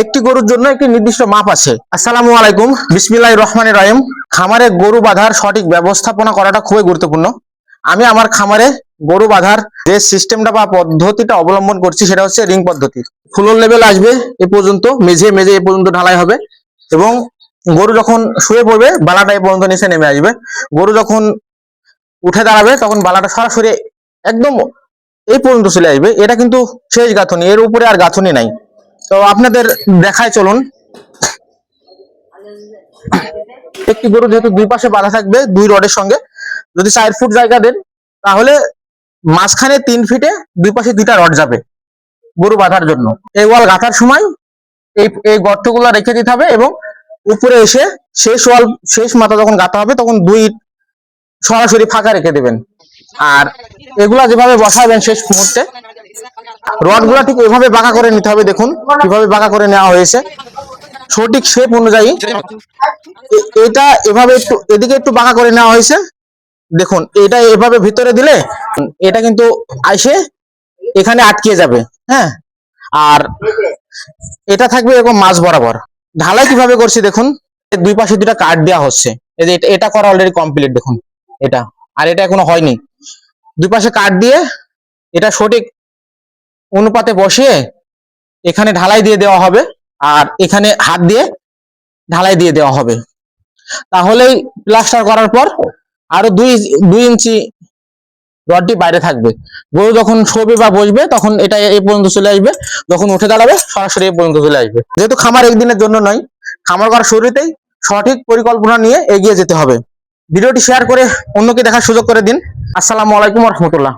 একটি গরুর জন্য একটি নির্দিষ্ট মাপ আছে। আসসালামু আলাইকুম, বিসমিল্লাহির রহমানির রহিম। খামারে গরু বাঁধার সঠিক ব্যবস্থাপনা করাটা খুবই গুরুত্বপূর্ণ। আমি আমার খামারে গরু বাঁধার যে সিস্টেমটা বা পদ্ধতিটা অবলম্বন করছি সেটা হচ্ছে রিং পদ্ধতি। ফ্লোর লেভেল আসবে এ পর্যন্ত, মেঝে মেঝে এ পর্যন্ত ঢালাই হবে এবং গরু যখন শুয়ে পড়বে বালাটা এ পর্যন্ত নিচে নেমে আসবে। গরু যখন উঠে দাঁড়াবে তখন বালাটা সরাসরি একদম এই পর্যন্ত চলে আসবে। এটা কিন্তু শেষ গাঁথনি, এর উপরে আর গাঁথনি নাই। তো আপনাদের দেখায় চলুন। একটি গরু যেহেতু দুই পাশে বাঁধা থাকবে দুই রডের সঙ্গে, যদি 4 ফুট জায়গা দেন তাহলে মাঝখানে 3 ফিটে দুই পাশে 2টা রড যাবে গরু বাঁধার জন্য। এই ওয়াল গাঁথার সময় এই এই গর্তগুলো রেখে দিতে হবে এবং উপরে এসে শেষ মাথা যখন গাঁথা হবে তখন 2 ইট সরাসরি ফাঁকা রেখে দেবেন। আর এগুলা যেভাবে বসাবেন শেষ মুহূর্তে, রড গুলা ঠিক এভাবে বাঁকা করে নিতে হবে। দেখুন কিভাবে বাঁকা করে নেওয়া হয়েছে সঠিক শেপ অনুযায়ী। এটা এভাবে একটু এদিকে একটু বাঁকা করে নেওয়া হয়েছে। দেখুন এটা এভাবে ভিতরে দিলে এটা কিন্তু আইসে এখানে আটকে যাবে। হ্যাঁ, আর এটা থাকবে এরকম মাঝ বরাবর। ঢালাই কিভাবে করছি দেখুন, দুই পাশে 2টা কাঠ দেওয়া হচ্ছে। এই যে এটা করা অলরেডি কমপ্লিট, দেখুন এটা, আর এটা এখনো হয়নি। দুই পাশে কাঠ দিয়ে এটা সঠিক অনুপাতে বসিয়ে এখানে ঢালাই দিয়ে দেওয়া হবে আর এখানে হাত দিয়ে ঢালাই দিয়ে দেওয়া হবে। তাহলেই প্লাস্টার করার পর আরো 2 ইঞ্চি রডটি বাইরে থাকবে। গরু যখন শোবে বা বসবে তখন এটা এই পর্যন্ত চলে আসবে, যখন উঠে দাঁড়াবে সরাসরি এই পর্যন্ত চলে আসবে। যেহেতু খামার একদিনের জন্য নয়, খামার করার শুরুতেই সঠিক পরিকল্পনা নিয়ে এগিয়ে যেতে হবে। ভিডিওটি শেয়ার করে অন্যকে দেখার সুযোগ করে দিন। আসসালামু আলাইকুম ওয়া রাহমাতুল্লাহ।